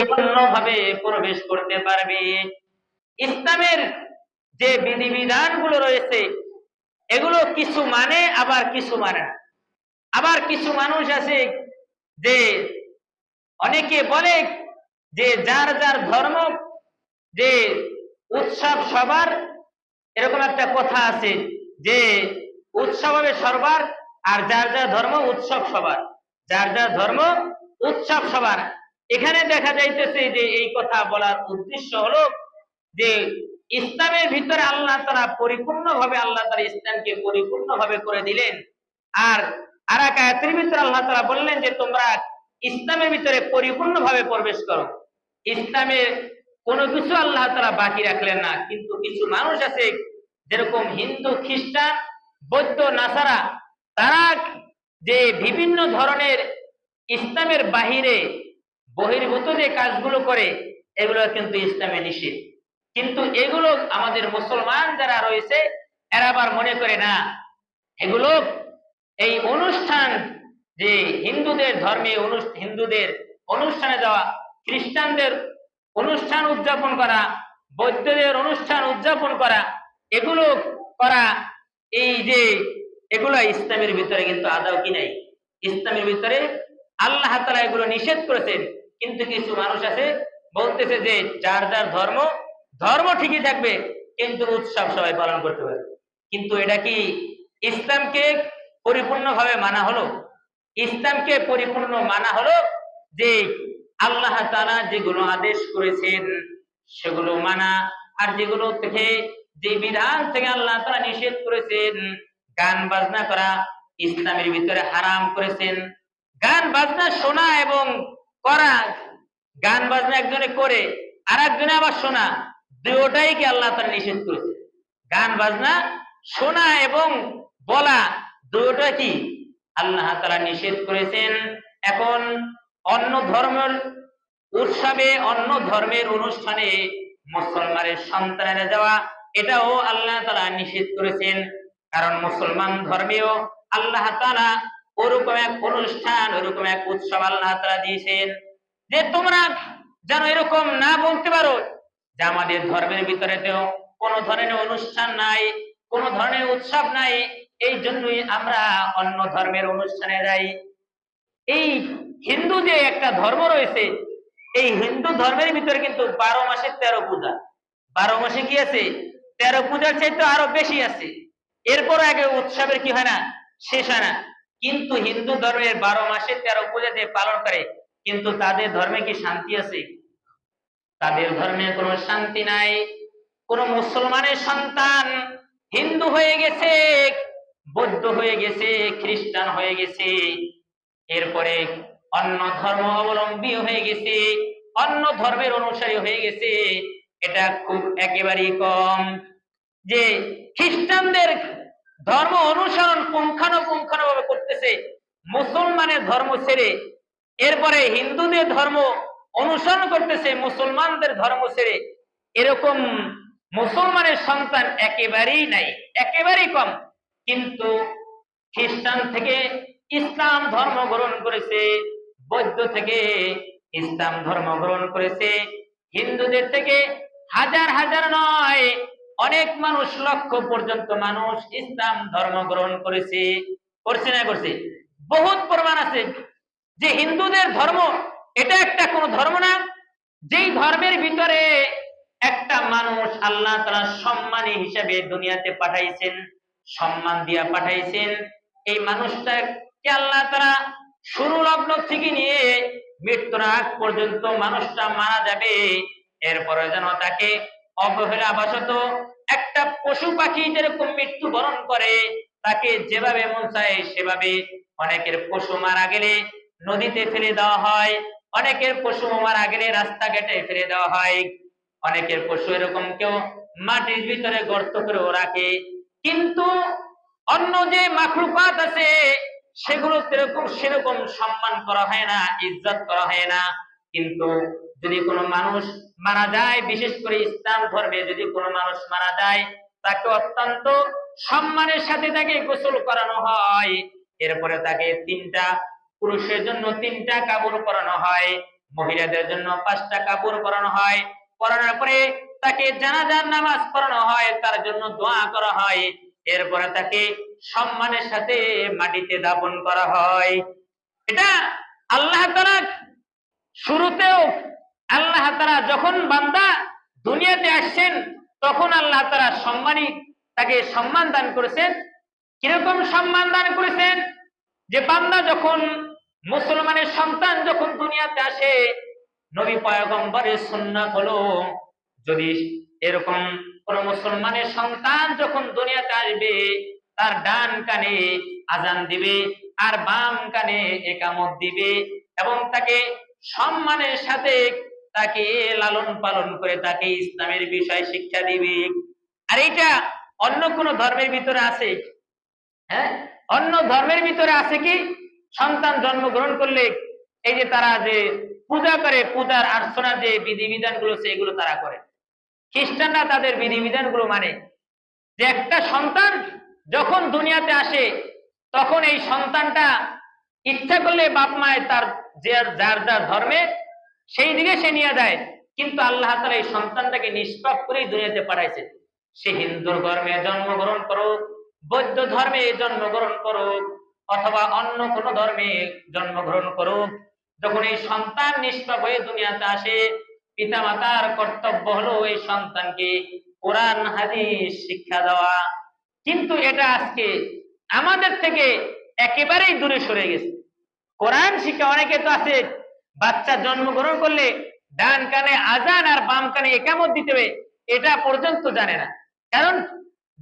পরিপূর্ণভাবে প্রবেশ করতে পারবে। ইসলামের যে বিধিবিধানগুলো রয়েছে এগুলো কিছু মানে আবার কিছু মানে না। আবার কিছু মানুষ আছে যে অনেকে বলে যে যার যার ধর্ম যে উৎসব সবার, এরকম একটা কথা আছে যে উৎসব হবে সবার আর যার যার ধর্ম উৎসব সবার, যার যার ধর্ম উৎসব সবার। এখানে দেখা যাইতেছে যে এই কথা বলার উদ্দেশ্য হলো যে ইসলামের ভিতরে আল্লাহ তাআলা পরিপূর্ণভাবে ইসলামকে পরিপূর্ণভাবে করে দিলেন। আর এক আয়াতের ভিতরে আল্লাহ তাআলা বললেন যে তোমরা ইসলামের ভিতরে পরিপূর্ণভাবে প্রবেশ করো। ইসলামে কোনো কিছু আল্লাহ তাআলা বাকি রাখলেন না। কিন্তু কিছু মানুষ আছে যেরকম হিন্দু, খ্রিস্টান, বৌদ্ধ, নাসারা, তারা যে বিভিন্ন ধরনের ইসলামের বাহিরে বহির্ভূত যে কাজগুলো করে এগুলো কিন্তু ইসলামে নিষেধ। কিন্তু এগুলো আমাদের মুসলমান যারা রয়েছে এরা আবার মনে করে না এগুলো এই অনুষ্ঠান, যে হিন্দুদের ধর্মে হিন্দুদের অনুষ্ঠানে যাওয়া, খ্রিস্টানদের অনুষ্ঠান উদযাপন করা, বৌদ্ধদের অনুষ্ঠান উদযাপন করা, এগুলো করা, এই যে এগুলো ইসলামের ভিতরে কিন্তু আদৌ কি নাই। ইসলামের ভিতরে আল্লাহ তাআলা এগুলো নিষেধ করেছেন। কিন্তু কিছু মানুষ আছে বলতেছে যে যার যার ধর্ম ঠিকই থাকবে কিন্তু উৎসব সবাই পালন করতে পারে। কিন্তু এটা কি ইসলামকে পরিপূর্ণভাবে মানা হলো? ইসলামকে পরিপূর্ণ মানা হলো যে আল্লাহ তাআলা যেগুলো আদেশ করেছেন সেগুলো মানা, আর যেগুলো থেকে যে বিধান থেকে আল্লাহ তাআলা নিষেধ করেছেন, গান বাজনা করা ইসলামের ভিতরে হারাম করেছেন। গান বাজনা শোনা এবং করা, গান বাজনা একজনে করে আর একজনে আবার শোনা, দুটোটাই কি আল্লাহ তাআলা নিষেধ করেছে। গান বাজনা শোনা এবং বলা দুটোটা কি আল্লাহ তাআলা নিষেধ করেছেন। এখন অন্য ধর্মের উৎসবে, অন্য ধর্মের অনুষ্ঠানে মুসলমানের সন্তানেরা যাওয়া, এটাও আল্লাহ তাআলা নিষেধ করেছেন। কারণ মুসলমান ধর্মেও আল্লাহ তাআলা ওরকম এক অনুষ্ঠান, ওরকম এক উৎসব আল্লাহ তাআলা দিয়েছেন যে তোমরা যেন এরকম না বলতে পারো যে আমাদের ধর্মের ভিতরে তো কোনো ধরনের অনুষ্ঠান নাই, কোনো ধরনের উৎসব নাই, এই জন্যই আমরা অন্য ধর্মের অনুষ্ঠানে যাই। এই হিন্দু যে একটা ধর্ম রয়েছে, এই হিন্দু ধর্মের ভিতরে কিন্তু 12 মাসে 13 পূজা। 12 মাসে কি আছে? 13 পূজার চাইতে আরো বেশি আছে। এরপর আগে উৎসবের কি হয় না, শেষ হয় না। কিন্তু হিন্দু ধর্মের 12 মাসে 13 পূজা যে পালন করে, কিন্তু তাদের ধর্মে কি শান্তি আছে? তাদের ধর্মে কোনো শান্তি নাই। কোন মুসলমানের সন্তান হিন্দু হয়ে গেছে, বৌদ্ধ হয়ে গেছে, খ্রিস্টান হয়ে গেছে, এরপরে অন্য ধর্ম অবলম্বী হয়ে গেছে, অন্য ধর্মের অনুসারী হয়ে গেছে, এটা খুব একেবারেই কম। যে খ্রিস্টানদের ধর্ম অনুসরণ পুঙ্খানুপুঙ্খানুভাবে করতেছে, মুসলমানের ধর্ম ছেড়ে, এরপরে হিন্দুদের ধর্ম অনুসরণ করতেছে মুসলমানদের ধর্ম ছেড়ে, এরকম মুসলমানের সন্তান একেবারেই নাই, একেবারেই কম। কিন্তু খ্রিস্টান থেকে ইসলাম ধর্ম গ্রহণ করেছে, বৌদ্ধ থেকে ইসলাম ধর্ম গ্রহণ করেছে, হিন্দুদের থেকে হাজার হাজার নয় অনেক মানুষ, লক্ষ পর্যন্ত মানুষ ইসলাম ধর্ম গ্রহণ করেছে। করছে না? করছে। বহুত প্রমাণ আছে যে হিন্দুদের ধর্ম এটা একটা কোন ধর্ম না, যেই ধর্মের ভিতরে একটা মানুষ আল্লাহ তাআলা সম্মানী হিসেবে দুনিয়াতে পাঠাইছেন, সম্মান দিয়া পাঠাইছেন। এই মানুষটাকে আল্লাহ তাআলা শুরু লগ্ন থেকে নিয়ে মৃত্যুর আগ পর্যন্ত মানুষটা মারা যাবে, এরপরে যেন তাকে অবহেলাবশত একটা পশু পাখি যেরকম মৃত্যুবরণ করে, তাকে যেভাবে মন চায় সেভাবে, অনেকের পশু মারা গেলে নদীতে ফেলে দেওয়া হয়, অনেকের পশু মারা গেলে রাস্তাঘাটে ফেলে দেওয়া হয়, অনেকের পশু এরকম কেউ মাটির ভিতরে গর্ত করেও রাখে। কিন্তু অন্য যে মাখলুকাত আছে সেগুলো সেরকম সম্মান করা হয় না, ইজ্জত করা হয় না। কিন্তু যদি কোনো মানুষ মারা যায়, বিশেষ করে ইসলাম ধর্মে যদি কোনো মানুষ মারা যায়, তাকে অত্যন্ত সম্মানের সাথে তাকে গোসল করানো হয়, এরপরে তাকে পুরুষের জন্য 3টা কাপড় পরানো হয়, মহিলাদের জন্য 5টা কাপড় পরানো হয়, পরানোর পরে তাকে জানাজার নামাজ পড়ানো হয়, তার জন্য দোয়া করা হয়, এরপরে তাকে সম্মানের সাথে মাটিতে দাফন করা হয়। এটা আল্লাহ তাআলা শুরুতেও, আল্লাহ তাআলা যখন বান্দা দুনিয়াতে আসছেন তখন আল্লাহ তাআলা তাকে সম্মান দান করেছেন। কিরকম সম্মান দান করেছেন? যে বান্দা যখন, মুসলমানের সন্তান যখন দুনিয়াতে আসে, নবী পয়গম্বরের সুন্নাত হলো, যদি এরকম কোন মুসলমানের সন্তান যখন দুনিয়াতে আসবে, তার ডান কানে আজান দিবে আর বাম কানে ইকামত দিবে, এবং তাকে সম্মানের সাথে তাকে লালন পালন করে তাকে ইসলামের বিষয় শিক্ষা দিবে। আর এটা অন্য কোন ধর্মের ভিতরে আছে? হ্যাঁ, অন্য ধর্মের ভিতরে আছে কি? সন্তান জন্মগ্রহণ করলে এই যে তারা যে পূজা করে, পূজার আর্চনার যে বিধিবিধান গুলো সেগুলো তারা করে। খ্রিস্টানরা তাদের বিধিবিধান গুলো মানে। যে একটা সন্তান যখন দুনিয়াতে আসে তখন এই সন্তানটা ইচ্ছা করলে বাপ মায়ের তার যার যার ধর্মে সেই দিকে সে নিয়ে যায়, কিন্তু আল্লাহ তাআলা এই সন্তানটাকে নিষ্পাপ করেই দুনিয়াতে পাঠাইছে। সে হিন্দু ধর্মে জন্মগ্রহণ করুক, বৌদ্ধ ধর্মে জন্মগ্রহণ করুক, অথবা অন্য কোন ধর্মে জন্মগ্রহণ করুক, যখন এই সন্তান নিষ্পাপ হয়ে দুনিয়াতে আসে, পিতামাতার কর্তব্য হলো এই সন্তানকে কোরআন হাদিস শিক্ষা দেওয়া। কিন্তু এটা আজকে আমাদের থেকে একেবারেই দূরে সরে গেছে। কোরআন শিক্ষা, অনেকে তো আছে বাচ্চা জন্মগ্রহণ করলে ডান কানে আজান আর বাম কানে ইকামত দিতে হবে, এটা পর্যন্ত জানে না। কারণ